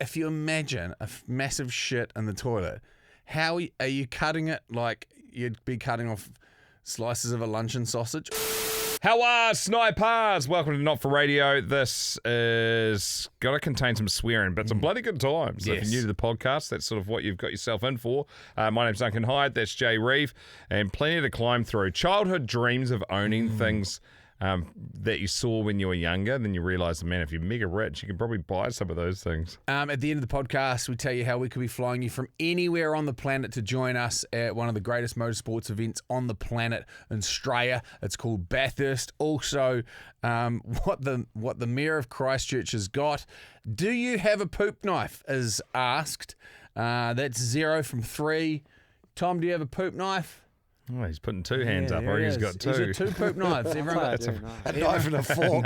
if you imagine a massive shit in the toilet, how are you cutting it like you'd be cutting off slices of a luncheon sausage? How are snipers? Welcome to Not For Radio. This is going to contain some swearing, but some bloody good times. So if you're new to the podcast, that's sort of what you've got yourself in for. My name's Dunc and Hyde, that's Jay Reeve, and plenty to climb through. Childhood dreams of owning things that you saw when you were younger, then you realise, man, if you're mega rich, you can probably buy some of those things. At the end of the podcast, we tell you how we could be flying you from anywhere on the planet to join us at one of the greatest motorsports events on the planet in Australia. It's called Bathurst. Also, what the Mayor of Christchurch has got. Do you have a poop knife is asked. That's 0 from 3. Tom, do you have a poop knife? Oh, he's putting two hands up. Or he's got two. He's got 2 poop knives. Everyone got a knife and a fork.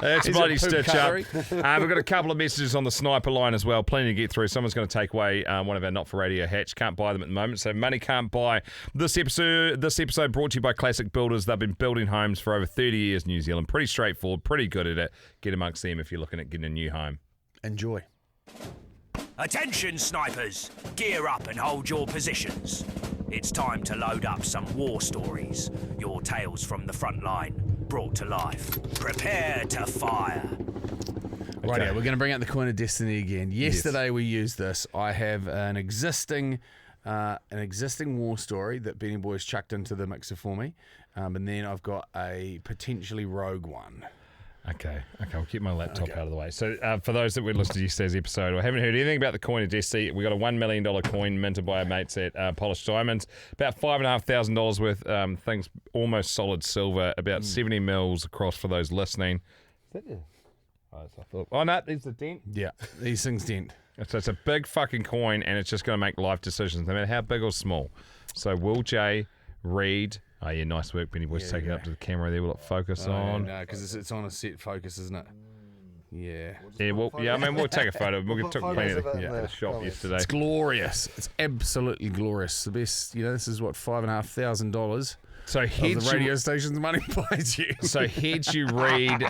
That's bloody stitch up. We've got a couple of messages on the sniper line as well. Plenty to get through. Someone's going to take away one of our Not For Radio hats. Can't buy them at the moment, so money can't buy. This episode brought to you by Classic Builders. They've been building homes for over 30 years in New Zealand. Pretty straightforward, pretty good at it. Get amongst them if you're looking at getting a new home. Enjoy. Attention snipers, gear up and hold your positions. It's time to load up some war stories, your tales from the front line, brought to life. Prepare to fire. Right, we're going to bring out the coin of destiny again. Yesterday we used this. I have an existing war story that Benny Boy's chucked into the mixer for me, and then I've got a potentially rogue one. Okay, I'll keep my laptop out of the way. So for those that would listen to yesterday's episode or haven't heard anything about the coin of destiny, we got a $1 million coin minted by our mates at Polished Diamonds. About $5,500 worth, things almost solid silver, about 70 mils across for those listening. Is that it? Oh, no, there's a dent. Yeah, these things dent. So it's a big fucking coin, and it's just going to make life decisions, no matter how big or small. So will Jay read... Oh, yeah, nice work, Benny Boy's taking it up to the camera there. Will it focus on? No, because it's on a set focus, isn't it? Yeah. I mean, we'll take a photo. We took plenty of the shop yesterday. It's glorious. It's absolutely glorious. The best, this is what, $5,500. So heads the radio station's money buys you. So heads you read.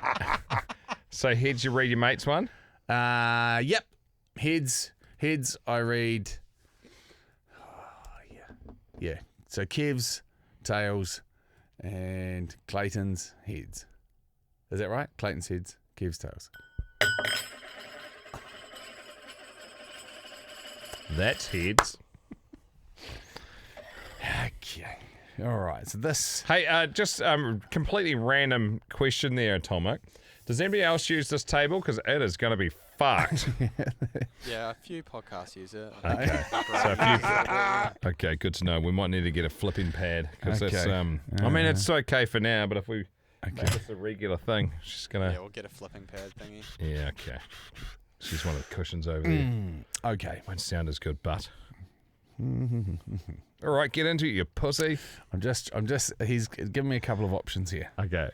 So heads you read your mate's one. Yep. Heads. I read. Yeah. So Kev's. Tails, and Clayton's heads. Is that right? Clayton's heads, Kev's tails. That's heads. Okay. All right. So this. Hey, just completely random question there, Atomic. Does anybody else use this table? Because it is going to be fucked. Yeah, a few podcasts use it. Okay. Okay, good to know. We might need to get a flipping pad. Because it's, I mean, it's okay for now, but if we make this a regular thing, she's going to... Yeah, we'll get a flipping pad thingy. Yeah, okay. She's one of the cushions over there. Okay. Won't sound as good, but... All right, get into it, you pussy. He's giving me a couple of options here. Okay.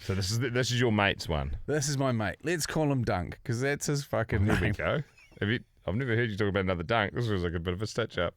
So this is your mate's one. This is my mate. Let's call him Dunc, because that's his fucking name. There we go. I've never heard you talk about another Dunc. This was like a bit of a stitch up.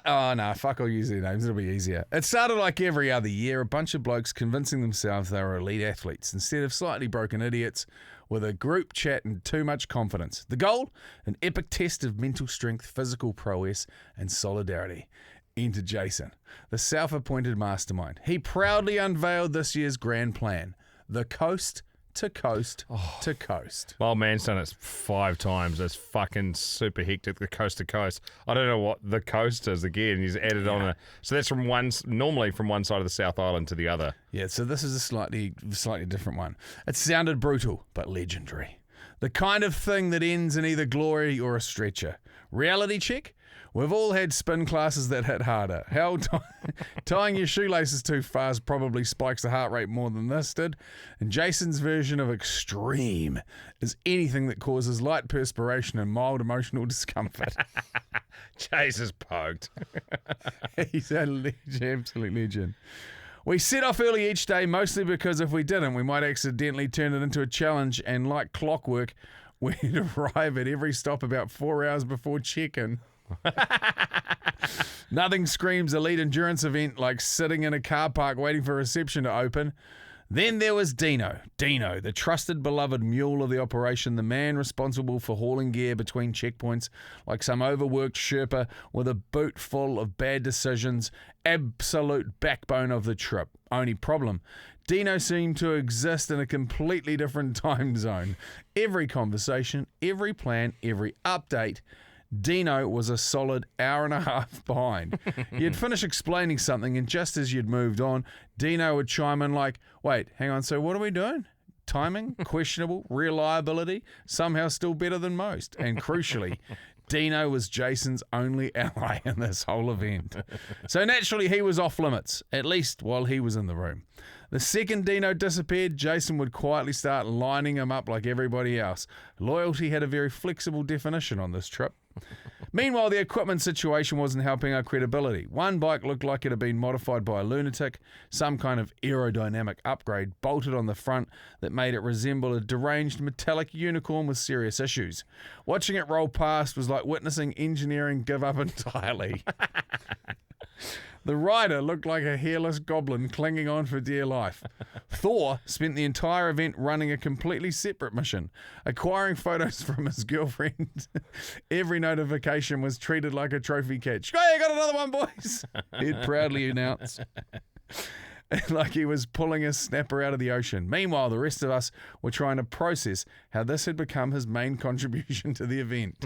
Oh no, fuck, I'll use their names. It'll be easier. It started like every other year. A bunch of blokes convincing themselves they were elite athletes instead of slightly broken idiots with a group chat and too much confidence. The goal? An epic test of mental strength, physical prowess, and solidarity. Enter Jason, the self-appointed mastermind. He proudly unveiled this year's grand plan, the coast to coast to coast. My old man's done it 5 times. It's fucking super hectic, the coast to coast. I don't know what the coast is again. He's added on so that's normally from one side of the South Island to the other. Yeah, so this is a slightly different one. It sounded brutal, but legendary. The kind of thing that ends in either glory or a stretcher. Reality check? We've all had spin classes that hit harder. Hell, tying your shoelaces too fast probably spikes the heart rate more than this did. And Jason's version of extreme is anything that causes light perspiration and mild emotional discomfort. Jesus poked. He's a legend, absolute legend. We set off early each day, mostly because if we didn't, we might accidentally turn it into a challenge, and like clockwork, we'd arrive at every stop about 4 hours before check-in. Nothing screams elite endurance event like sitting in a car park waiting for reception to open. Then there was Dino. Dino, the trusted, beloved mule of the operation, the man responsible for hauling gear between checkpoints like some overworked Sherpa with a boot full of bad decisions, absolute backbone of the trip. Only problem, Dino seemed to exist in a completely different time zone. Every conversation, every plan, every update, Dino was a solid hour and a half behind. You'd finish explaining something, and just as you'd moved on, Dino would chime in like, wait, hang on, so what are we doing? Timing? Questionable? Reliability? Somehow still better than most. And crucially, Dino was Jason's only ally in this whole event. So naturally, he was off limits, at least while he was in the room. The second Dino disappeared, Jason would quietly start lining him up like everybody else. Loyalty had a very flexible definition on this trip. Meanwhile, the equipment situation wasn't helping our credibility. One bike looked like it had been modified by a lunatic, some kind of aerodynamic upgrade bolted on the front that made it resemble a deranged metallic unicorn with serious issues. Watching it roll past was like witnessing engineering give up entirely. The rider looked like a hairless goblin clinging on for dear life. Thor spent the entire event running a completely separate mission, acquiring photos from his girlfriend. Every notification was treated like a trophy catch. Hey, I got another one, boys! He'd proudly announce. Like he was pulling a snapper out of the ocean. Meanwhile, the rest of us were trying to process how this had become his main contribution to the event.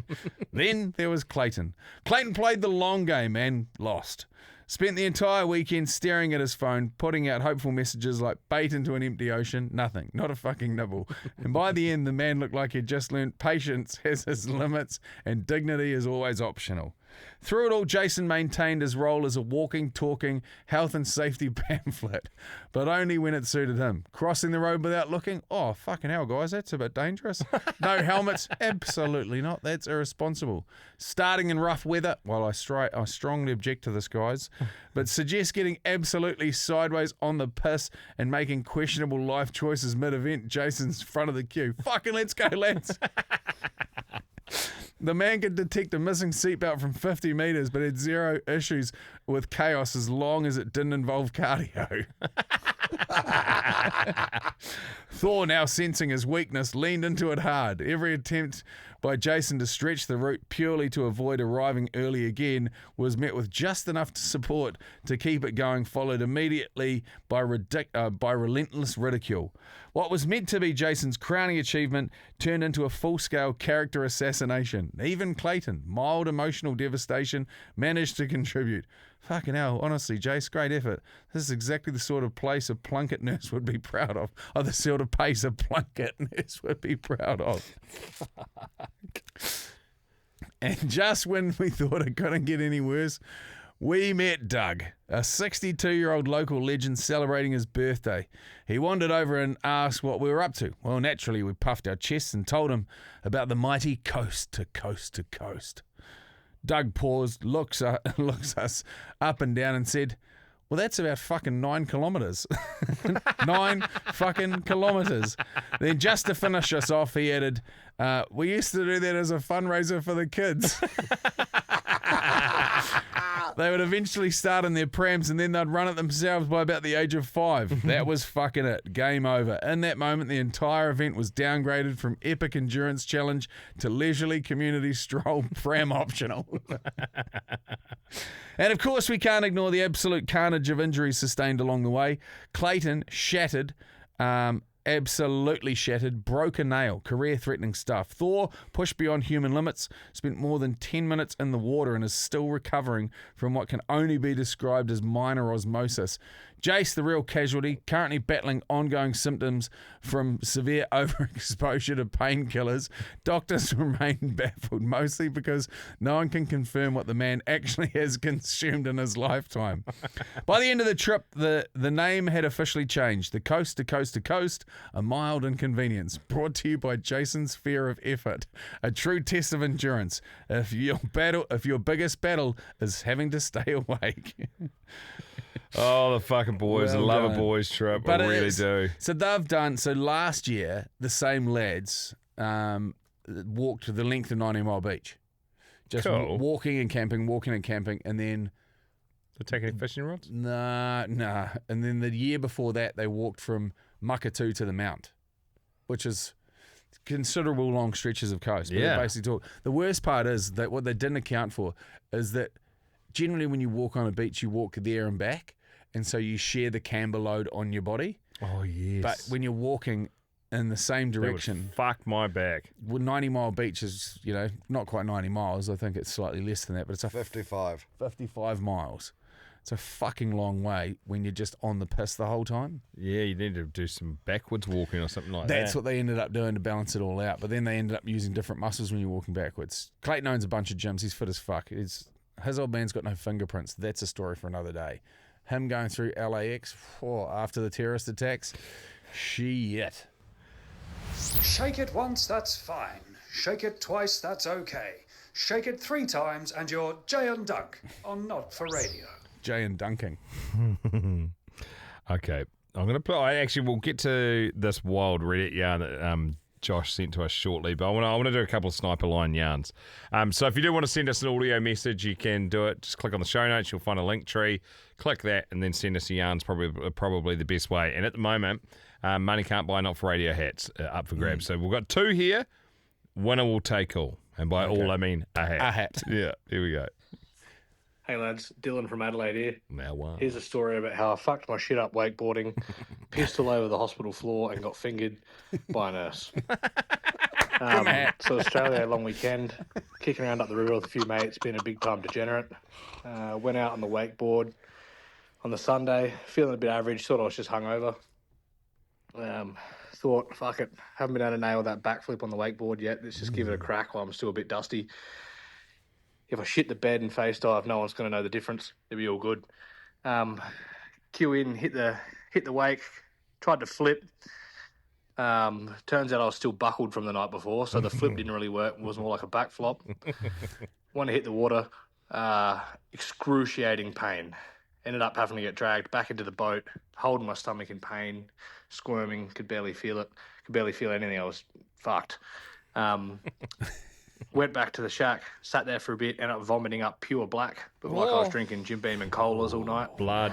Then there was Clayton. Clayton played the long game and lost. Spent the entire weekend staring at his phone, putting out hopeful messages like bait into an empty ocean. Nothing. Not a fucking nibble. And by the end, the man looked like he'd just learnt patience has his limits and dignity is always optional. Through it all, Jason maintained his role as a walking, talking, health and safety pamphlet, but only when it suited him. Crossing the road without looking? Oh, fucking hell, guys, that's a bit dangerous. No helmets? Absolutely not. That's irresponsible. Starting in rough weather? Well, I strongly object to this, guys, but suggest getting absolutely sideways on the piss and making questionable life choices mid-event. Jason's front of the queue. Fucking let's go, lads. The man could detect a missing seatbelt from 50 metres, but had zero issues with chaos as long as it didn't involve cardio. Thor, now sensing his weakness, leaned into it hard. Every attempt by Jason to stretch the route purely to avoid arriving early again was met with just enough support to keep it going, followed immediately by relentless ridicule. What was meant to be Jason's crowning achievement turned into a full-scale character assassination. Even Clayton, mild emotional devastation, managed to contribute. Fucking hell, honestly, Jace, great effort. This is exactly the sort of place a Plunkett nurse would be proud of. Or the sort of pace a Plunkett nurse would be proud of. And just when we thought it couldn't get any worse, we met Doug, a 62-year-old local legend celebrating his birthday. He wandered over and asked what we were up to. Well, naturally, we puffed our chests and told him about the mighty coast to coast to coast. Doug paused, looks us up and down and said, well, that's about fucking 9 kilometres. 9 fucking kilometres. Then just to finish us off, he added, we used to do that as a fundraiser for the kids. They would eventually start in their prams and then they'd run it themselves by about the age of 5. That was fucking it. Game over. In that moment, the entire event was downgraded from epic endurance challenge to leisurely community stroll pram optional. And of course, we can't ignore the absolute carnage of injuries sustained along the way. Clayton shattered, absolutely shattered, broke a nail, career-threatening stuff. Thor pushed beyond human limits, spent more than 10 minutes in the water and is still recovering from what can only be described as minor osmosis. Jace, the real casualty, currently battling ongoing symptoms from severe overexposure to painkillers. Doctors remain baffled, mostly because no one can confirm what the man actually has consumed in his lifetime. By the end of the trip, the name had officially changed. The Coast to Coast to Coast, a mild inconvenience. Brought to you by Jason's fear of effort, a true test of endurance. If your biggest battle is having to stay awake. Oh, the fucking boys. I love a boys trip. But I really do. So they've done, so last year, the same lads walked the length of 90 Mile Beach. Just Cool. walking and camping, and then To take any fishing rods? nah. And then the year before that, they walked from Makatu to the Mount, which is considerable long stretches of coast. But Yeah. they basically talk. The worst part is that what they didn't account for is that generally when you walk on a beach, you walk there and back, and so you share the camber load on your body. Oh, yes. But when you're walking in the same That would direction, fuck my back. well, 90 Mile Beach is, not quite 90 miles. I think it's slightly less than that, but it's a 55. 55 miles. It's a fucking long way when you're just on the piss the whole time. Yeah, you need to do some backwards walking or something like That's that. what they ended up doing to balance it all out. But then they ended up using different muscles when you're walking backwards. Clayton owns a bunch of gyms. He's fit as fuck. His old man's got no fingerprints. That's a story for another day. Him going through LAX after the terrorist attacks, shit. Shake it once, that's fine. Shake it twice, that's okay. Shake it 3 times and you're Jay and Dunc on Not for Radio. Jay and Dunking. Okay. I actually will get to this wild Reddit yarn that Josh sent to us shortly, but I want to do a couple of sniper line yarns. So if you do want to send us an audio message, you can do it. Just click on the show notes. You'll find a link tree. Click that and then send us a yarns. Probably the best way. And at the moment, money can't buy Not for Radio hats up for grabs. So we've got 2 here. Winner will take all. And by all, I mean a hat. A hat. Yeah, here we go. Hey lads, Dylan from Adelaide here. Now one. Here's a story about how I fucked my shit up wakeboarding, pissed all over the hospital floor and got fingered by a nurse. So Australia, long weekend, kicking around up the river with a few mates, being a big time degenerate. Went out on the wakeboard on the Sunday, feeling a bit average, thought I was just hungover. Thought, fuck it, haven't been able to nail that backflip on the wakeboard yet, let's just give it a crack while I'm still a bit dusty. If I shit the bed and face dive, no one's going to know the difference. It'll be all good. Cue in, hit the wake, tried to flip. Turns out I was still buckled from the night before, so the flip didn't really work. It was more like a back flop. When I hit the water, excruciating pain. Ended up having to get dragged back into the boat, holding my stomach in pain, squirming, could barely feel it, could barely feel anything. I was fucked. Went back to the shack, sat there for a bit, ended up vomiting up pure black. Looked like I was drinking Jim Beam and colas all night. Blood.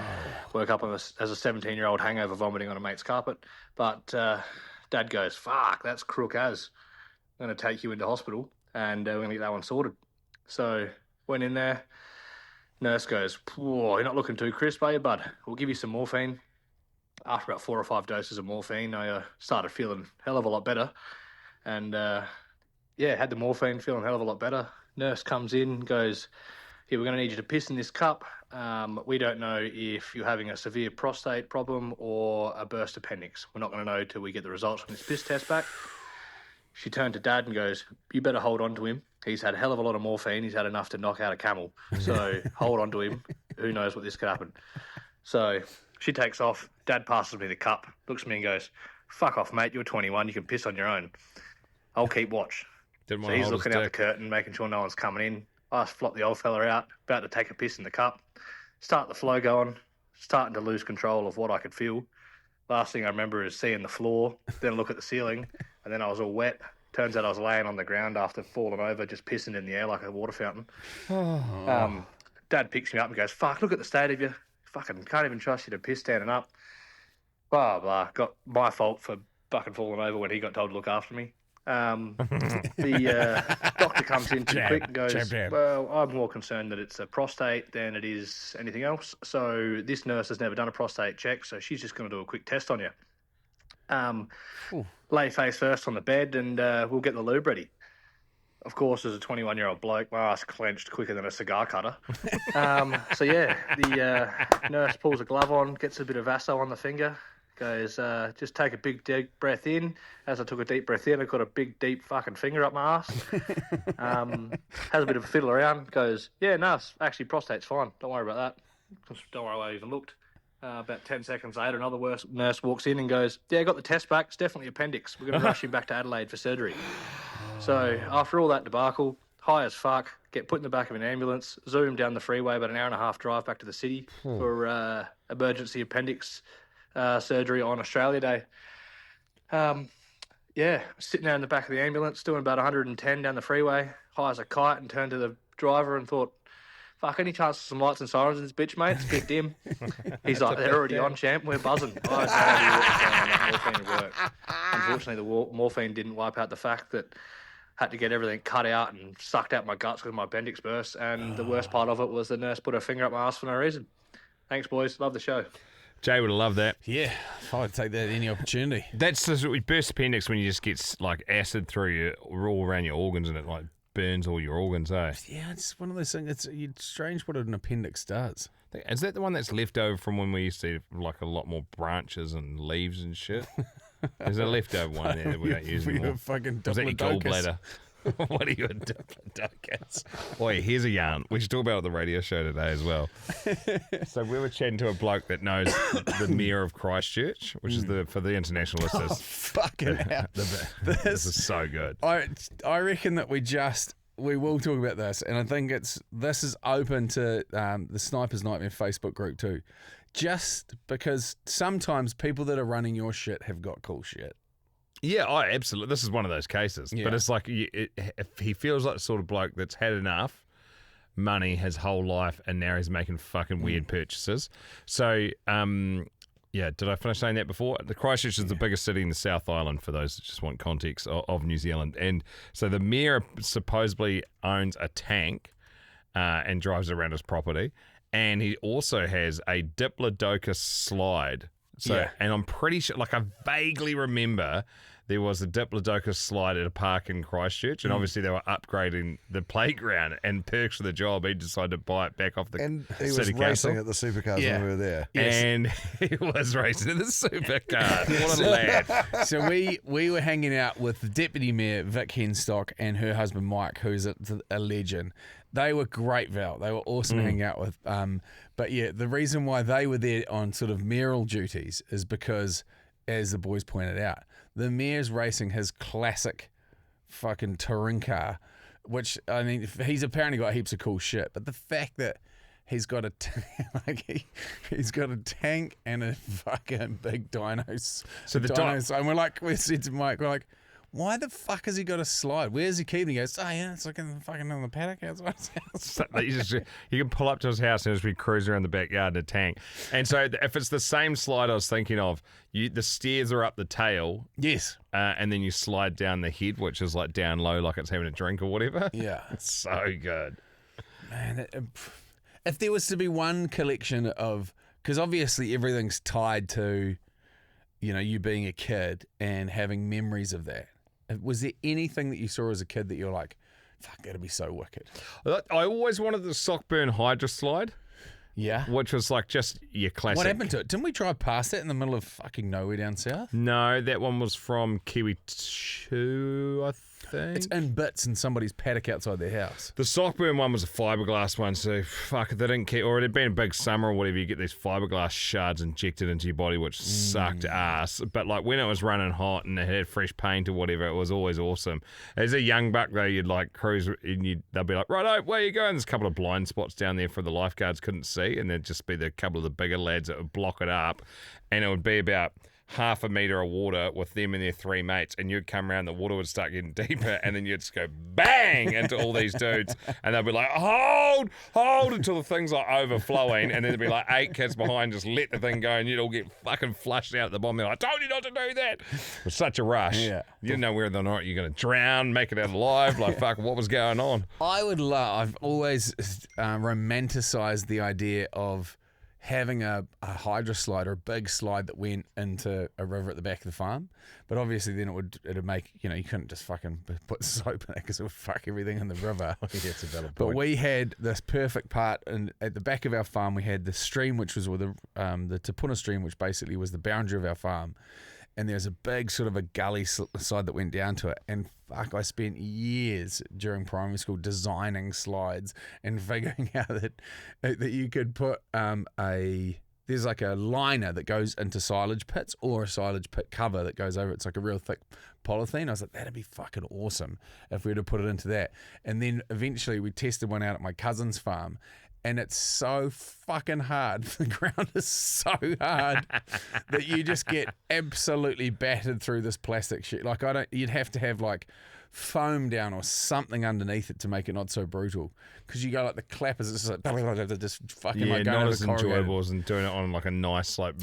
Woke up as a 17-year-old hangover vomiting on a mate's carpet. But Dad goes, fuck, that's crook as. I'm going to take you into hospital and we're going to get that one sorted. So went in there. Nurse goes, whoa, you're not looking too crisp, are you, bud? We'll give you some morphine. After about 4 or 5 doses of morphine, I started feeling a hell of a lot better. And had the morphine, feeling a hell of a lot better. Nurse comes in, goes, we're going to need you to piss in this cup. We don't know if you're having a severe prostate problem or a burst appendix. We're not going to know till we get the results from this piss test back. She turned to Dad and goes, you better hold on to him. He's had a hell of a lot of morphine. He's had enough to knock out a camel. So hold on to him. Who knows what this could happen. So she takes off. Dad passes me the cup, looks at me and goes, fuck off, mate. You're 21. You can piss on your own. I'll keep watch. So he's looking out the curtain, making sure no one's coming in. I flop the old fella out, about to take a piss in the cup. Start the flow going, starting to lose control of what I could feel. Last thing I remember is seeing the floor, then look at the ceiling, and then I was all wet. Turns out I was laying on the ground after falling over, just pissing in the air like a water fountain. Dad picks me up and goes, fuck, look at the state of you. Fucking can't even trust you to piss standing up. Blah, blah. Got my fault for fucking falling over when he got told to look after me. The doctor comes in too quick and goes, well, I'm more concerned that it's a prostate than it is anything else. So this nurse has never done a prostate check, so she's just going to do a quick test on you. Lay face first on the bed and we'll get the lube ready. Of course, as a 21-year-old bloke, my ass clenched quicker than a cigar cutter. The nurse pulls a glove on, gets a bit of Vaso on the finger, goes, just take a big deep breath in. As I took a deep breath in, I got a big deep fucking finger up my ass. Has a bit of a fiddle around, goes, yeah, no, actually prostate's fine. Don't worry about that. Don't worry, I even looked. About 10 seconds later, another nurse walks in and goes, yeah, got the test back. It's definitely appendix. We're going to rush him back to Adelaide for surgery. So after all that debacle, high as fuck, get put in the back of an ambulance, zoom down the freeway, about an hour and a half drive back to the city for emergency appendix surgery on Australia Day. Sitting there in the back of the ambulance, doing about 110 down the freeway, high as a kite, and turned to the driver and thought, fuck, any chance of some lights and sirens in this bitch, mate? It's a bit dim. He's like, they're already on, champ. We're buzzing. I had no idea what was going on. That morphine had worked. Unfortunately, the morphine didn't wipe out the fact that had to get everything cut out and sucked out my guts because my appendix burst. And the worst part of it was the nurse put her finger up my ass for no reason. Thanks, boys. Love the show. Jay would have loved that. Yeah, if I'd take that at any opportunity. That's the burst appendix when you just get like acid through all around your organs and it like burns all your organs, eh? Yeah, it's one of those things. It's strange what an appendix does. Is that the one that's left over from when we used to have like a lot more branches and leaves and shit? There's a leftover one there that we don't use anymore. Fucking Was that your diplodocus. gallbladder? What are you, a diplodocus? Boy, here's a yarn. We should talk about it on the radio show today as well. So we were chatting to a bloke that knows the mayor of Christchurch, which is for the international listeners. Oh, fucking hell. This is so good. I reckon that we will talk about this, and I think this is open to the Sniper's Nightmare Facebook group too. Just because sometimes people that are running your shit have got cool shit. Yeah, absolutely. This is one of those cases. Yeah. But it's like if he feels like the sort of bloke that's had enough money his whole life and now he's making fucking weird purchases. So, yeah, did I finish saying that before? The Christchurch is the biggest city in the South Island, for those that just want context, of New Zealand. And so the mayor supposedly owns a tank and drives around his property. And he also has a Diplodocus slide. So, Yeah. And I'm pretty sure, like I vaguely remember there was a Diplodocus slide at a park in Christchurch, and obviously they were upgrading the playground, and perks for the job, he decided to buy it back off the And he was city racing council. at the supercars Yeah. when we were there. And he was racing in the supercar. What a lad. So we were hanging out with the Deputy Mayor, Vic Henstock, and her husband, Mike, who's a legend. They were great, Val. They were awesome to hang out with. But yeah, the reason why they were there on sort of mayoral duties is because, as the boys pointed out, the mayor's racing his classic fucking touring car, which, I mean, he's apparently got heaps of cool shit. But the fact that he's got he's got a tank and a fucking big dinos. So the dinos, and we said to Mike, we're like, why the fuck has he got a slide? Where's he keeping it? He goes, oh yeah, it's like in the paddock outside his house. You can pull up to his house and just be cruising around the backyard in a tank. And so if it's the same slide I was thinking of, the stairs are up the tail. Yes. And then you slide down the head, which is like down low, like it's having a drink or whatever. Yeah. It's so good. Man, if there was to be one collection of, because obviously everything's tied to, you being a kid and having memories of that. Was there anything that you saw as a kid that you're like, fuck, that'd be so wicked? I always wanted the Sockburn Hydra slide, Yeah. which was like just your classic. What happened to it? Didn't we drive past that in the middle of fucking nowhere down south? No, that one was from Kiwi 2, I think. It's in bits in somebody's paddock outside their house. The Sockburn one was a fiberglass one, so fuck, they didn't keep, or it had been a big summer or whatever, you get these fiberglass shards injected into your body, which sucked ass. But like when it was running hot and it had fresh paint or whatever, it was always awesome. As a young buck though, you'd like cruise and they'll be like, righto, where you going? There's a couple of blind spots down there for the lifeguards couldn't see, and there'd just be the couple of the bigger lads that would block it up, and it would be about half a metre of water with them and their three mates, and you'd come around, the water would start getting deeper, and then you'd just go bang into all these dudes, and they'd be like, hold until the thing's like overflowing, and then there'd be like 8 kids behind, just let the thing go, and you'd all get fucking flushed out at the bottom. They're like, I told you not to do that. It was such a rush. Yeah. You didn't know whether or not you're going to drown, make it out alive, like fuck, what was going on? I've always romanticized the idea of having a hydro slide or a big slide that went into a river at the back of the farm, but obviously then it'd make, you couldn't just fucking put soap in it because it would fuck everything in the river. Yeah, it's a valid But point. we had this perfect part, and at the back of our farm we had the stream, which was the Te Puna stream, which basically was the boundary of our farm. And there's a big sort of a gully side that went down to it. And fuck, I spent years during primary school designing slides and figuring out that you could put there's like a liner that goes into silage pits or a silage pit cover that goes over. It's like a real thick polythene. I was like, that'd be fucking awesome if we were to put it into that. And then eventually we tested one out at my cousin's farm. And it's so fucking hard. The ground is so hard that you just get absolutely battered through this plastic shit. Like you'd have to have like foam down or something underneath it to make it not so brutal. Because you go like the clappers, it's just like just fucking like going not over as corrugated. enjoyable as doing it on like a nice like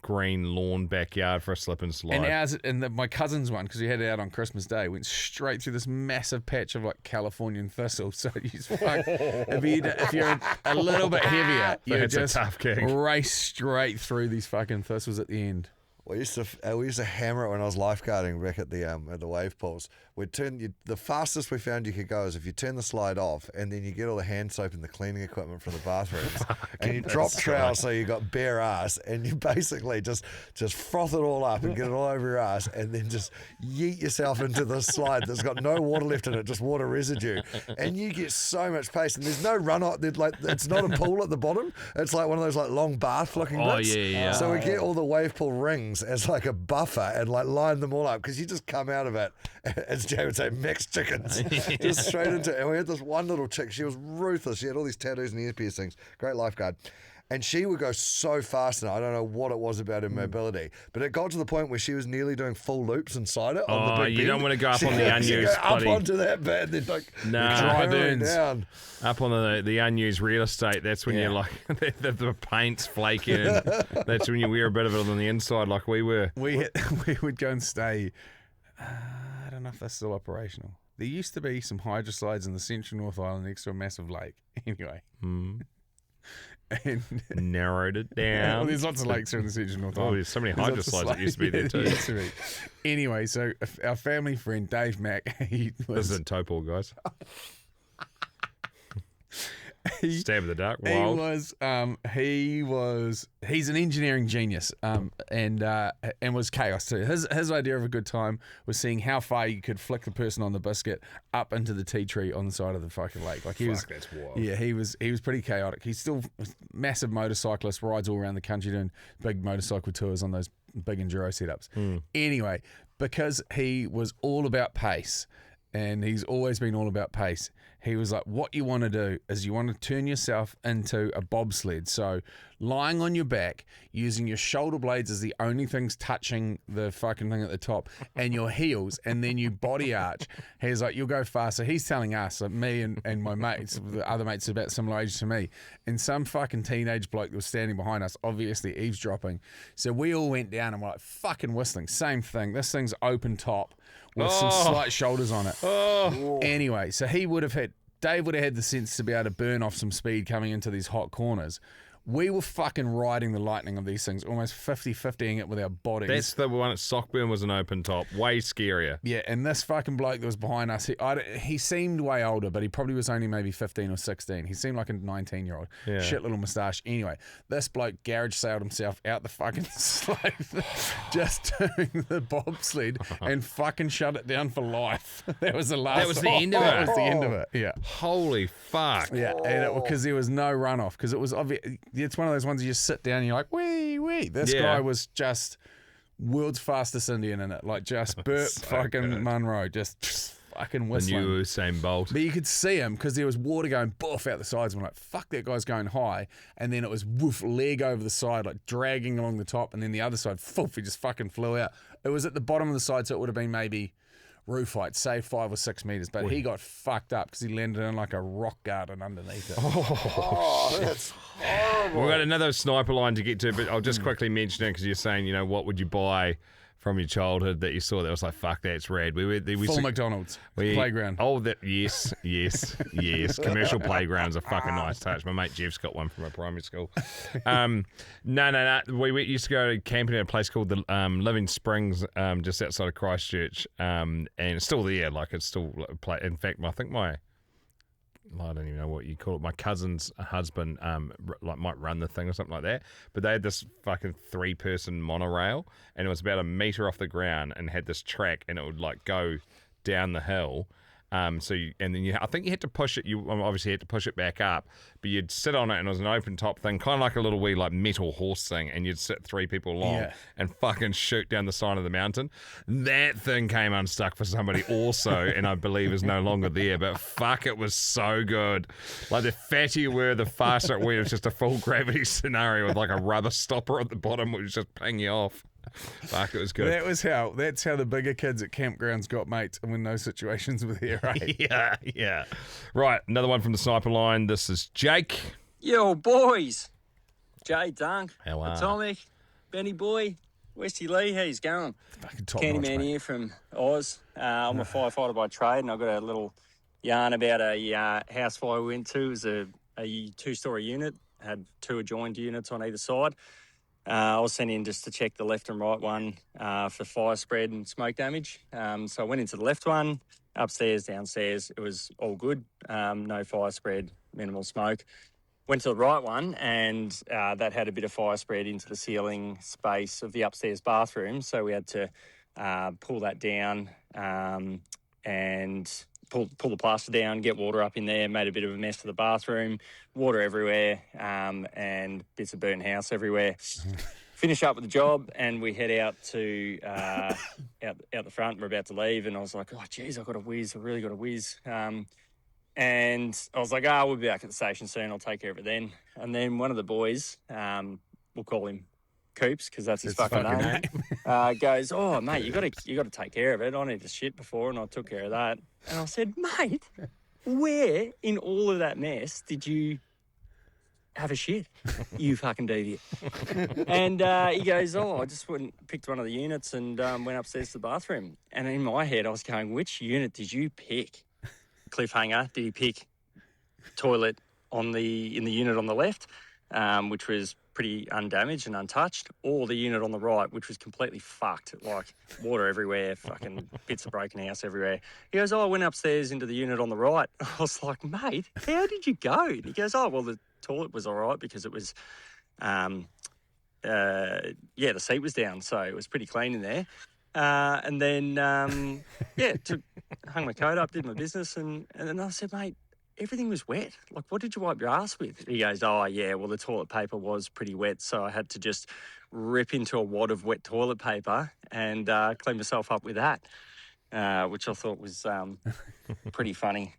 green lawn backyard for a slip and slide. And ours, my cousin's one, because we had it out on Christmas Day, went straight through this massive patch of like Californian thistle. So you just fuck, if you're a little bit heavier, you just a tough gig. race straight through these fucking thistles at the end. We used to hammer it when I was lifeguarding back at the wave pools. We'd the fastest we found you could go is if you turn the slide off and then you get all the hand soap and the cleaning equipment from the bathrooms and you drop trowel so you got bare ass and you basically just froth it all up and get it all over your ass and then just yeet yourself into the slide that's got no water left in it, just water residue, and you get so much pace and there's no run on. Like it's not a pool at the bottom. It's like one of those like long bath looking bits. Yeah. So we get all the wave pool rings as like a buffer and like line them all up because you just come out of it, as Jay would say, mixed chickens, just straight into it. And we had this one little chick, she was ruthless. She had all these tattoos and ear piercings, great lifeguard. And she would go so fast now. I don't know what it was about her mobility, but it got to the point where she was nearly doing full loops inside it. On the big you bend. don't want to go up She on the had to unused go up bloody... onto that bit and then like Nah, driving down. Up on the unused real estate, that's when you're like, the paint's flaking, and that's when you wear a bit of it on the inside like we were. We would go and stay, I don't know if that's still operational. There used to be some hydro slides in the central North Island next to a massive lake. Anyway. And narrowed it down. well, there's lots of lakes here in the central North Oh, Island. there's so many There's hydro lots of slides that used to be there Yeah, too. there used to be. Anyway, so our family friend Dave Mack, he This was isn't Topol, guys. Stab in the dark. Wild. He's an engineering genius, and was chaos too. His idea of a good time was seeing how far you could flick the person on the biscuit up into the tea tree on the side of the fucking lake. Like he was, that's wild. yeah, he was pretty chaotic. He's still a massive motorcyclist, rides all around the country doing big motorcycle tours on those big enduro setups. Anyway, because he was all about pace, and he's always been all about pace, he was like, what you want to do is you want to turn yourself into a bobsled. So lying on your back, using your shoulder blades as the only things touching the fucking thing at the top, and your heels, and then you body arch. He's like, you'll go faster. He's telling us, like me and my mates, the other mates about similar age to me, and some fucking teenage bloke that was standing behind us, obviously eavesdropping. So we all went down and we're like fucking whistling. Same thing. This thing's open top with some slight shoulders on it. Anyway, so Dave would have had the sense to be able to burn off some speed coming into these hot corners. We were fucking riding the lightning of these things, almost 50-50ing it with our bodies. That's the one at Sockburn was an open top. Way scarier. Yeah, and this fucking bloke that was behind us, he seemed way older, but he probably was only maybe 15 or 16. He seemed like a 19-year-old. Yeah. Shit little moustache. Anyway, this bloke garage sailed himself out the fucking slide, just doing the bobsled, and fucking shut it down for life. That was the last. That was the end of it. That was the end of it, yeah. Holy fuck. Yeah, and because there was no runoff, because it was obvious. It's one of those ones you just sit down and you're like, wee. This guy was just world's fastest Indian in it, like just Burt fucking Munro, just fucking whistling. The new Usain Bolt. But you could see him because there was water going boof out the sides. And we're like, fuck, that guy's going high. And then it was woof, leg over the side, like dragging along the top. And then the other side, foof, he just fucking flew out. It was at the bottom of the side, so it would have been maybe roof height, say 5 or 6 meters, but he got fucked up because he landed in like a rock garden underneath it. That's horrible. We've got another sniper line to get to, but I'll just quickly mention it because you're saying, you know, what would you buy from your childhood that you saw that was like, fuck, that's rad. We Full McDonald's playground. Oh, yes. Commercial playgrounds are fucking nice touch. My mate Jeff's got one from a primary school. No. We used to go camping at a place called the Living Springs, just outside of Christchurch, and it's still there. Like it's still play. In fact, I think I don't even know what you call it. My cousin's husband, might run the thing or something like that. But they had this fucking 3-person monorail, and it was about a meter off the ground, and had this track, and it would like go down the hill. I think you had to push it. You obviously had to push it back up, but you'd sit on it, and it was an open top thing, kind of like a little wee like metal horse thing, and you'd sit 3 people long and fucking shoot down the side of the mountain. That thing came unstuck for somebody also, and I believe is no longer there. But fuck, it was so good. Like the fatter you were, the faster it went. It was just a full gravity scenario with like a rubber stopper at the bottom, which was just ping you off. Fuck, it was good. That's how the bigger kids at campgrounds got mates when those situations were there, right? Yeah. Right, another one from the sniper line. This is Jake. Yo, boys. Jay, Dunc, How are? Atomic, Benny Boy, Westy Lee, how you going? Fucking top Candyman notch, here from Oz. I'm a firefighter by trade, and I've got a little yarn about a house fire we went to. It was a two-storey unit, had two adjoined units on either side. I was sent in just to check the left and right one for fire spread and smoke damage. So I went into the left one, upstairs, downstairs. It was all good, no fire spread, minimal smoke. Went to the right one, and that had a bit of fire spread into the ceiling space of the upstairs bathroom. So we had to pull that down and pull the plaster down, get water up in there, made a bit of a mess for the bathroom, water everywhere, and bits of burnt house everywhere. Finish up with the job, and we head out to out the front. We're about to leave, and I was like, oh, geez, I've got a whiz. I really got a whiz. And I was like, we'll be back at the station soon. I'll take care of it then. And then one of the boys, we'll call him Coops because that's his fucking name. Goes, oh mate, you got to take care of it. I need to shit before, and I took care of that. And I said, mate, where in all of that mess did you have a shit? You fucking deviant. And he goes, I just picked one of the units and went upstairs to the bathroom. And in my head, I was going, which unit did you pick? Cliffhanger, did he pick toilet in the unit on the left, which was pretty undamaged and untouched, or the unit on the right, which was completely fucked, like water everywhere, fucking bits of broken house everywhere. He goes, I went upstairs into the unit on the right. I was like, mate, how did you go? And he goes, well, the toilet was all right because it was, the seat was down, so it was pretty clean in there. And then, hung my coat up, did my business, and then I said, mate, everything was wet. Like, what did you wipe your ass with? He goes, the toilet paper was pretty wet, so I had to just rip into a wad of wet toilet paper and clean myself up with that, which I thought was pretty funny.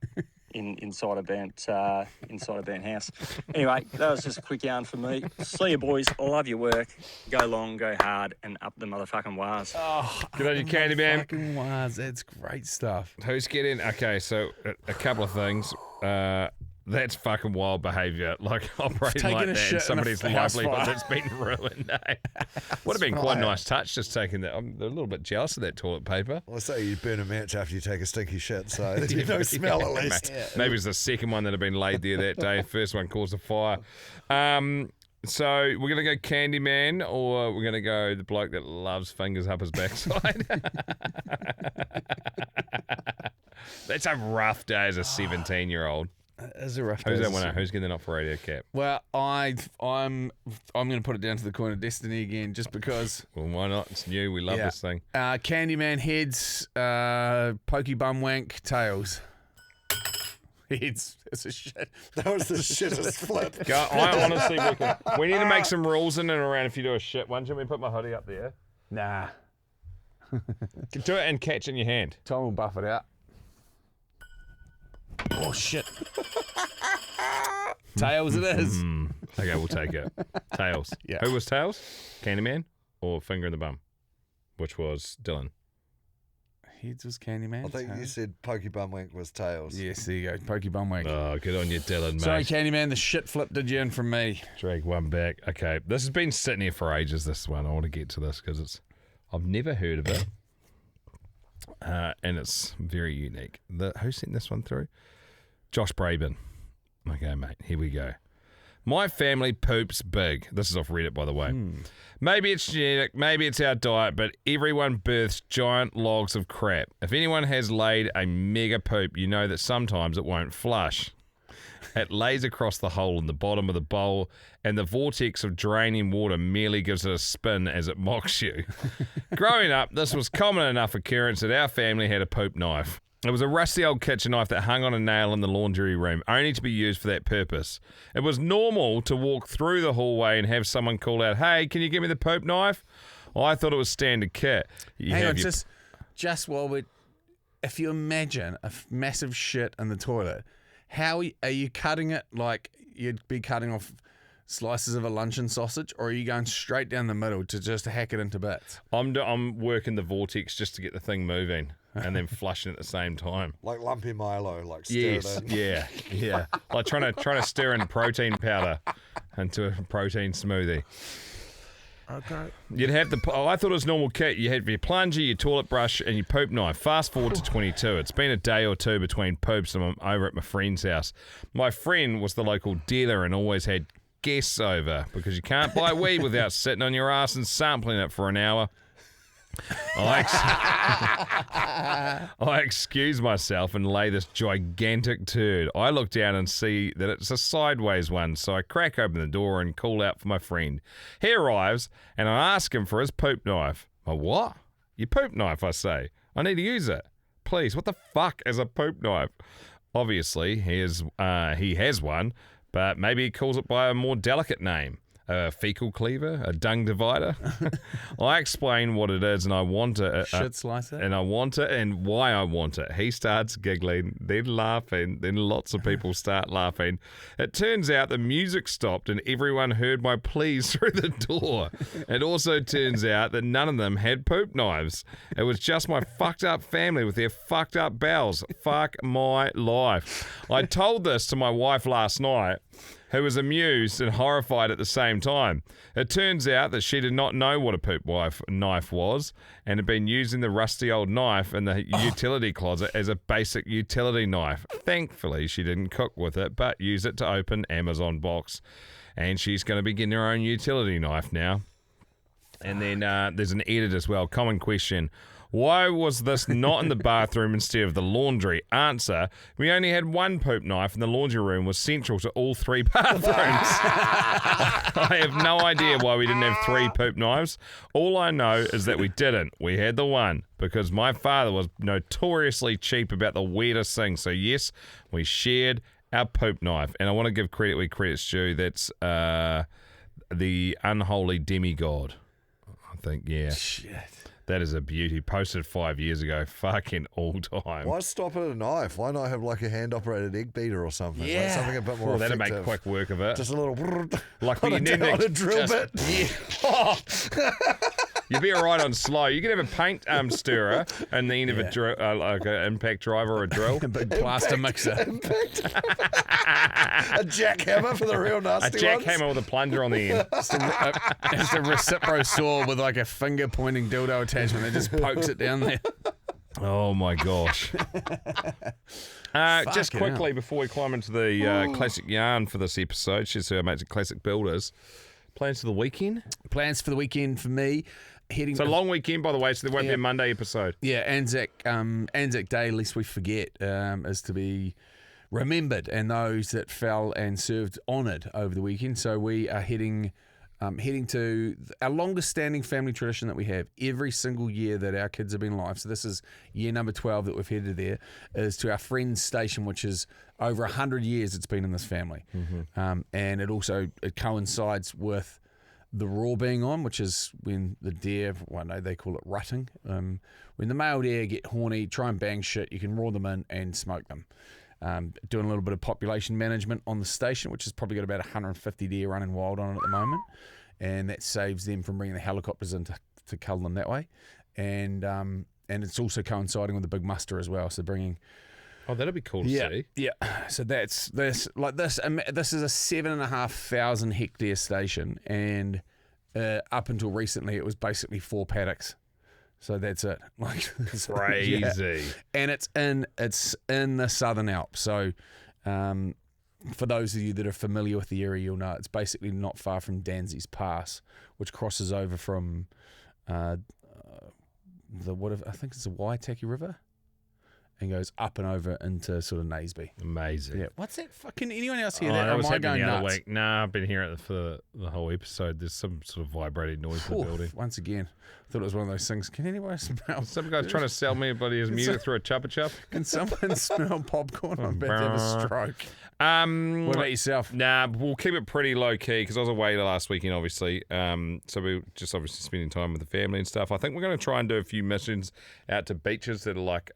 Inside a burnt house. Anyway, that was just a quick yarn for me. See you, boys. I love your work. Go long, go hard, and up the motherfucking wires. Good on you, Candyman. Fucking wise. That's great stuff. Who's getting? Okay, so a couple of things. That's fucking wild behaviour. Like operating Taking like a that, shit and in somebody's a house livelihood fire. that's been ruined. Eh? Would have been quite a nice touch just taking that. I'm a little bit jealous of that toilet paper. Well, say you burn a match after you take a stinky shit, so there's no smell at least. Maybe it's the second one that had been laid there that day. First one caused a fire. So we're going to go Candyman, or we're going to go the bloke that loves fingers up his backside. That's a rough day as a 17-year-old. It's a rough Who's day. that winner? Who's getting the Not For Radio cap? Well, I'm going to put it down to the coin of destiny again, just because. Well, why not? It's new. We love this thing. Candyman heads, pokey bum wank tails. Heads. It's a shit. That was the shittest flip. I honestly reckon we need to make some rules in and around if you do a shit one. Do you want me to put my hoodie up there? Nah. Do it and catch in your hand. Tom will buff it out. Oh shit. Tails it is. Okay, we'll take it. Tails. Yeah. Who was Tails? Candyman or Finger in the Bum? Which was Dylan. Heads was Candyman. I think you said Pokey Bumwink was tails. Yes, there you go. Pokey bum wank. Oh, good on you, Dylan, mate. Sorry, Candyman. The shit flip did you in from me. Drag one back. Okay, this has been sitting here for ages, this one. I want to get to this because I've never heard of it. And it's very unique. Who sent this one through? Josh Braben. Okay, mate, here we go. My family poops big. This is off Reddit, by the way. Maybe it's genetic, maybe it's our diet, but everyone births giant logs of crap. If anyone has laid a mega poop, you know that sometimes it won't flush. It lays across the hole in the bottom of the bowl, and the vortex of draining water merely gives it a spin as it mocks you. Growing up, this was common enough occurrence that our family had a poop knife. It was a rusty old kitchen knife that hung on a nail in the laundry room, only to be used for that purpose. It was normal to walk through the hallway and have someone call out, "Hey, can you give me the poop knife?" Well, I thought it was standard kit. Hang on, just while we, if you imagine a massive shit in the toilet, how are you cutting it? Like you'd be cutting off slices of a luncheon sausage, or are you going straight down the middle to just hack it into bits? I'm working the vortex just to get the thing moving and then flushing at the same time. Like lumpy Milo, like stir Yes, it in. yeah. Like trying to stir in protein powder into a protein smoothie. Okay. You'd have I thought it was normal kit. You had your plunger, your toilet brush, and your poop knife. Fast forward to 22. It's been a day or two between poops, and I'm over at my friend's house. My friend was the local dealer and always had guests over because you can't buy weed without sitting on your ass and sampling it for an hour. I excuse myself and lay this gigantic turd. I look down and see that it's a sideways one, so I crack open the door and call out for my friend. He arrives, and I ask him for his poop knife. My what? Your poop knife, I say. I need to use it. Please, what the fuck is a poop knife? Obviously, he has one, but maybe he calls it by a more delicate name. A fecal cleaver, a dung divider. I explain what it is, and I want it. Shit slicer. And I want it, and why I want it. He starts giggling, then laughing, then lots of people start laughing. It turns out the music stopped, and everyone heard my pleas through the door. It also turns out that none of them had poop knives. It was just my fucked up family with their fucked up bowels. Fuck my life. I told this to my wife last night, who was amused and horrified at the same time. It turns out that she did not know what a poop knife was and had been using the rusty old knife in the utility closet as a basic utility knife. Thankfully, she didn't cook with it, but used it to open Amazon box. And she's going to be getting her own utility knife now. And then there's an edit as well. Common question. Why was this not in the bathroom instead of the laundry? Answer, we only had one poop knife and the laundry room was central to all three bathrooms. I have no idea why we didn't have three poop knives. All I know is that we didn't. We had the one because my father was notoriously cheap about the weirdest things. So yes, we shared our poop knife. And I want to give credit where credit's due. That's the unholy demigod. I think, yeah. Shit. That is a beauty. Posted 5 years ago. Fucking all time. Why stop at a knife? Why not have like a hand-operated egg beater or something? Yeah. Like something a bit more That'd effective. make quick work of it. Just a little... Like on you need on a drill bit. Yeah. You'd be all right on slow. You could have a paint stirrer and then have a drill, like an impact driver or a drill. A big plaster mixer. Impact. A jackhammer for the real nasty A ones. jackhammer with a plunger on the end. It's a Recipro saw with like a finger pointing dildo attachment that just pokes it down there. Oh my gosh. Just quickly before we climb into the classic yarn for this episode, she's her mates at Classic Builders. Plans for the weekend? Plans for the weekend for me. It's a long weekend, by the way, so there won't be a Monday episode. Yeah, ANZAC Day, lest we forget, is to be remembered, and those that fell and served honoured over the weekend. So we are heading to our longest standing family tradition that we have every single year that our kids have been alive. So this is year number 12 that we've headed there, is to our friend's station, which is over 100 years it's been in this family. Mm-hmm. And it coincides with the raw being on, which is when the deer, they call it rutting. When the male deer get horny, try and bang shit, you can raw them in and smoke them. Doing a little bit of population management on the station, which has probably got about 150 deer running wild on it at the moment, and that saves them from bringing the helicopters in to cull them that way. And it's also coinciding with the big muster as well, so bringing... Oh, that'll be cool to see. Yeah, so that's this. This is a 7,500 hectare station, and up until recently, it was basically 4 paddocks. So that's it. Like crazy. Yeah. And it's in the Southern Alps. So for those of you that are familiar with the area, you'll know it's basically not far from Danzi's Pass, which crosses over from I think it's the Waitaki River, and goes up and over into sort of Naseby. Amazing. Yeah. What's that? Fucking anyone else hear Oh, that? that Or was am I happening going the other nuts? week. Nah, I've been hearing it for the whole episode. There's some sort of vibrating noise in the building. Once again, I thought it was one of those things. Can anyone smell? Some guy's trying to sell me, but his music through a chuppa chup. Can someone smell popcorn? I'm about to have a stroke. What about yourself? Nah, we'll keep it pretty low key because I was away last weekend, obviously. So we were just obviously spending time with the family and stuff. I think we're going to try and do a few missions out to beaches that are like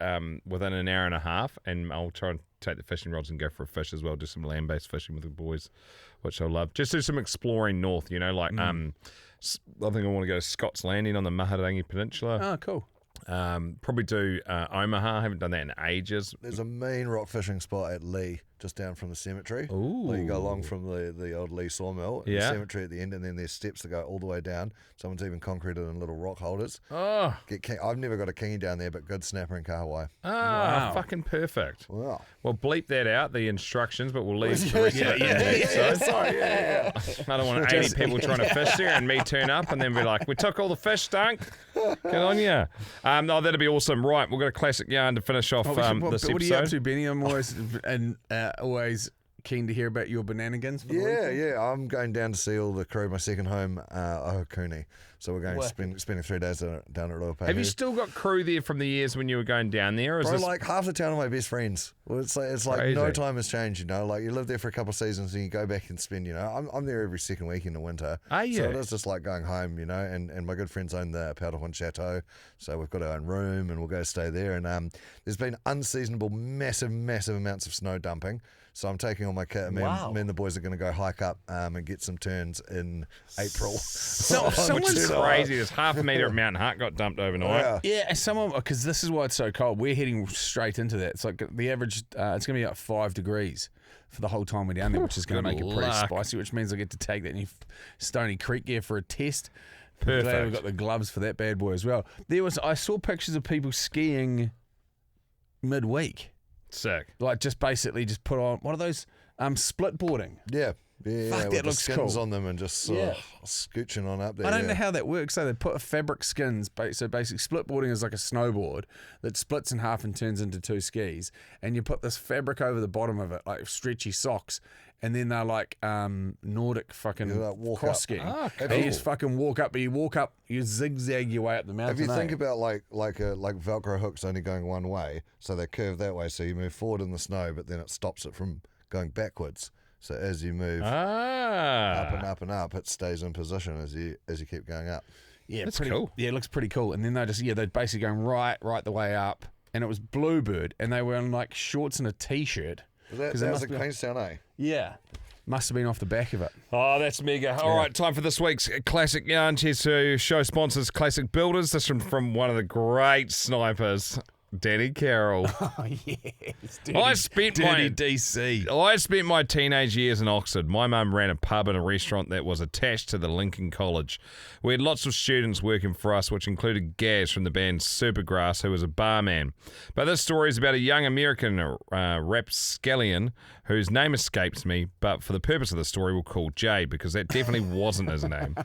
within an hour and a half, and I'll try and take the fishing rods and go for a fish as well, do some land-based fishing with the boys which I love. Just do some exploring north, like I think I want to go to Scott's Landing on the Maharangi Peninsula. Oh, cool. Probably do Omaha. I haven't done that in ages. There's a mean rock fishing spot at Lee, just down from the cemetery. Ooh. Like you go along from the old Lee sawmill, and the cemetery at the end, and then there's steps that go all the way down. Someone's even concreted in little rock holders. Oh. I've never got a kingy down there, but good snapper and kahawai. Ah, fucking perfect. Wow. Well, bleep that out, the instructions, but we'll leave the rest of it. Sorry, I don't want 80 people trying to fish there and me turn up and then be like, we took all the fish, Dunc. Good on you. That'd be awesome. Right, we've got a classic yarn to finish off this episode. What are you up to, Benny? I'm always keen to hear about your bananigans. For the weekend. Yeah. I'm going down to see all the crew, my second home, Ohakuni. So we're going spending 3 days down at Ruapehu. Have you still got crew there from the years when you were going down there? Or is Bro, this... like half the town are my best friends. Well, it's like Crazy. no time has changed, Like you live there for a couple of seasons and you go back and spend, I'm there every second week in the winter. Are you? So it is just like going home, and my good friends own the Powderhorn Chateau. So we've got our own room and we'll go stay there. And there's been unseasonable, massive amounts of snow dumping. So I'm taking all my kit, and me and the boys are going to go hike up and get some turns in April. Which is crazy. There's half a metre of Mount Hart got dumped overnight. Yeah, because this is why it's so cold. We're heading straight into that. It's like the average, it's going to be like 5 degrees for the whole time we're down there, which is going to make it pretty spicy, which means I get to take that new Stony Creek gear for a test. Perfect. Glad we've got the gloves for that bad boy as well. I saw pictures of people skiing midweek. Sick. Like just put on, what are those, split boarding? Yeah. Fuck, that with looks the skins cool. on them and just scooching on up there. I don't know how that works. So they put a fabric skins. So basically, split boarding is like a snowboard that splits in half and turns into 2 skis. And you put this fabric over the bottom of it, like stretchy socks. And then they're like Nordic fucking walk cross up. skiing. Ah, And cool. you just fucking walk up, but you zigzag your way up the mountain. If you think about like Velcro hooks only going one way, so they curve that way, so you move forward in the snow, but then it stops it from going backwards. So as you move up and up and up, it stays in position as you keep going up. Yeah, That's pretty cool. Yeah, it looks pretty cool. And then they're basically going right the way up. And it was Bluebird, and they were in like shorts and a t-shirt. That was a Queenstown, eh? Yeah. Must have been off the back of it. Oh, that's mega. All right, time for this week's Classic Yarn. Cheers to show sponsors Classic Builders. This from one of the great snipers, Danny Carroll. Oh, yes. I spent DC. I spent my teenage years in Oxford. My mum ran a pub and a restaurant that was attached to the Lincoln College. We had lots of students working for us, which included Gaz from the band Supergrass, who was a barman. But this story is about a young American rapscallion whose name escapes me, but for the purpose of the story, we'll call Jay, because that definitely wasn't his name.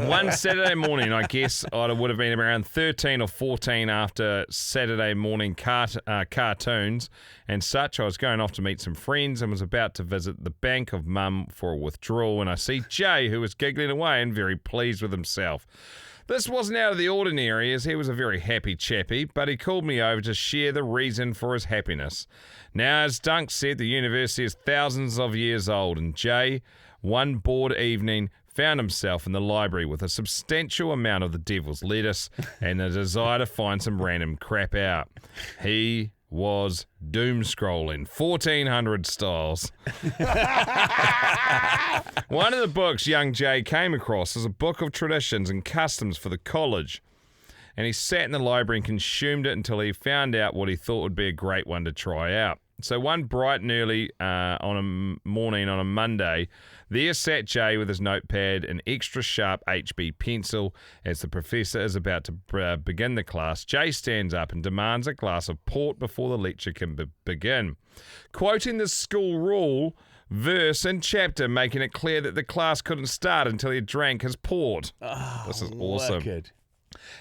One Saturday morning, I guess I would have been around 13 or 14 after Saturday morning cartoons and such. I was going off to meet some friends and was about to visit the Bank of Mum for a withdrawal when I see Jay, who was giggling away and very pleased with himself. This wasn't out of the ordinary, as he was a very happy chappie, but he called me over to share the reason for his happiness. Now, as Dunc said, the university is thousands of years old, and Jay, one bored evening, found himself in the library with a substantial amount of the devil's lettuce and a desire to find some random crap out. He was doom scrolling 1400 styles. One of the books young Jay came across is a book of traditions and customs for the college, and he sat in the library and consumed it until he found out what he thought would be a great one to try out. So one bright and early on a morning on a Monday, there sat Jay with his notepad, an extra sharp HB pencil. As the professor is about to begin the class, Jay stands up and demands a glass of port before the lecture can begin. Quoting the school rule, verse and chapter, making it clear that the class couldn't start until he drank his port. Oh, this is awesome. Wicked.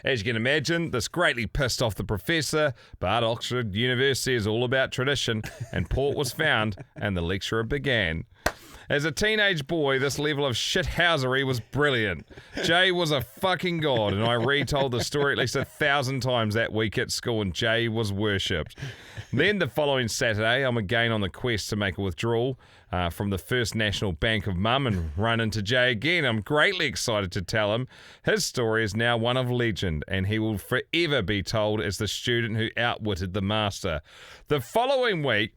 As you can imagine, this greatly pissed off the professor, but Oxford University is all about tradition, and port was found, and the lecturer began. As a teenage boy, this level of shithousery was brilliant. Jay was a fucking god, and I retold the story at least 1,000 times that week at school, and Jay was worshipped. Then the following Saturday, I'm again on the quest to make a withdrawal from the First National Bank of Mum and run into Jay again. I'm greatly excited to tell him his story is now one of legend, and he will forever be told as the student who outwitted the master. The following week,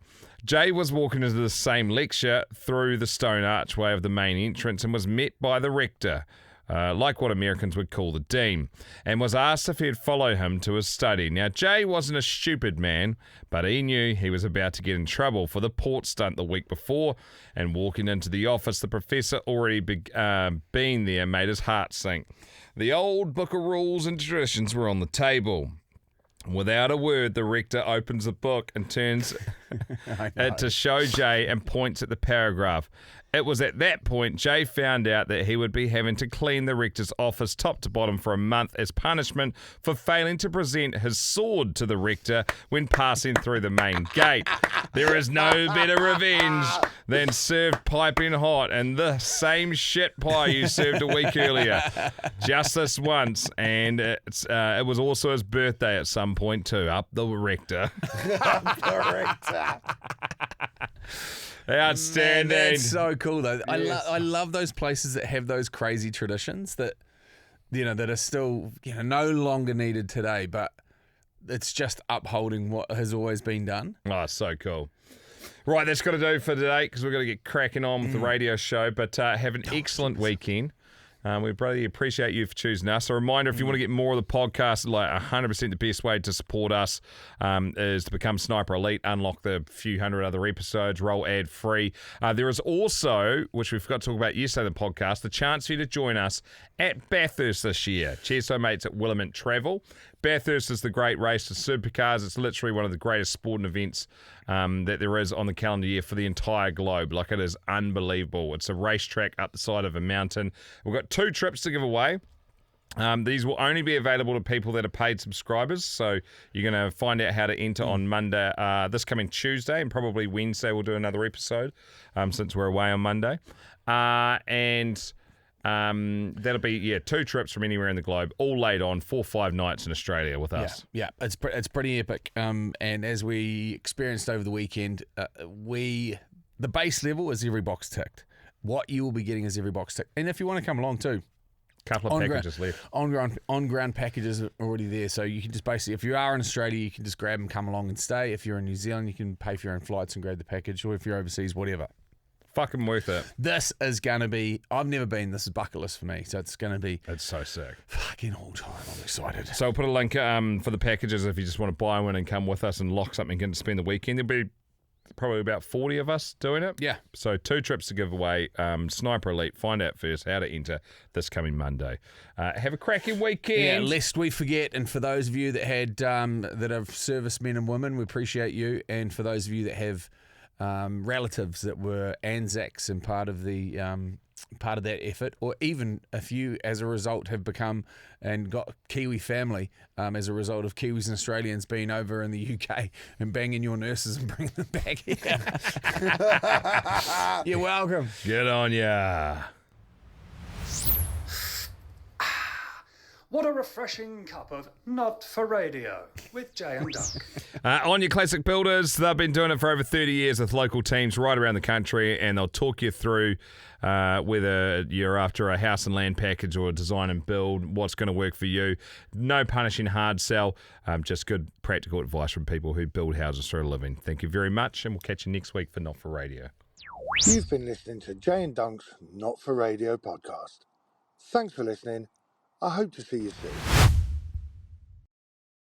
Jay was walking into the same lecture through the stone archway of the main entrance and was met by the rector, like what Americans would call the dean, and was asked if he'd follow him to his study. Now, Jay wasn't a stupid man, but he knew he was about to get in trouble for the port stunt the week before, and walking into the office, the professor already been there made his heart sink. The old book of rules and traditions were on the table. Without a word, the rector opens the book and turns it to show Jay and points at the paragraph. It was at that point Jay found out that he would be having to clean the rector's office top to bottom for a month as punishment for failing to present his sword to the rector when passing through the main gate. There is no better revenge than served piping hot and the same shit pie you served a week earlier. Just this once, and it was also his birthday at some point too. Up the rector. Up the rector. Outstanding. Man, that's so cool though. Yes. I love those places that have those crazy traditions that that are still no longer needed today, but it's just upholding what has always been done. Oh, so cool. Right, that's got to do for today because we've got to get cracking on with the radio show. But have an excellent weekend. We really appreciate you for choosing us. A reminder, if you want to get more of the podcast, like 100% the best way to support us is to become Sniper Elite, unlock the few hundred other episodes, roll ad-free. There is also, which we forgot to talk about yesterday in the podcast, the chance for you to join us at Bathurst this year. Cheers to our mates at Willamette Travel. Bathurst is the great race to supercars. It's literally one of the greatest sporting events that there is on the calendar year for the entire globe. Like, it is unbelievable. It's a racetrack up the side of a mountain. We've got 2 trips to give away. These will only be available to people that are paid subscribers. So you're going to find out how to enter on Monday, this coming Tuesday, and probably Wednesday we'll do another episode since we're away on Monday. That'll be 2 trips from anywhere in the globe, all laid on 4 or 5 nights in Australia with us. Yeah, it's pretty epic. And as we experienced over the weekend, the base level is every box ticked. What you will be getting is every box ticked. And if you want to come along too, Couple of packages left. On ground packages are already there, so you can just basically, if you are in Australia, you can just grab them, come along and stay. If you're in New Zealand, you can pay for your own flights and grab the package, or if you're overseas, whatever. Fucking worth it. This is going to be, I've never been, this is bucket list for me, so it's going to be It's so sick. fucking all time. I'm excited. So I'll put a link for the packages if you just want to buy one and come with us and lock something in to spend the weekend. There'll be probably about 40 of us doing it. Yeah. So 2 trips to give away. Sniper Elite. Find out first how to enter this coming Monday. Have a cracking weekend. Yeah, lest we forget, and for those of you that had that have servicemen and women, we appreciate you. And for those of you that have relatives that were ANZACs and part of that effort, or even if you as a result have become and got Kiwi family as a result of Kiwis and Australians being over in the UK and banging your nurses and bringing them back here. You're welcome. Get on ya. What a refreshing cup of Not for Radio with Jay and Dunc. On your classic builders, they've been doing it for over 30 years with local teams right around the country, and they'll talk you through whether you're after a house and land package or a design and build, what's going to work for you. No punishing hard sell, just good practical advice from people who build houses for a living. Thank you very much, and we'll catch you next week for Not for Radio. You've been listening to Jay and Dunc's Not for Radio podcast. Thanks for listening. I hope to see you soon.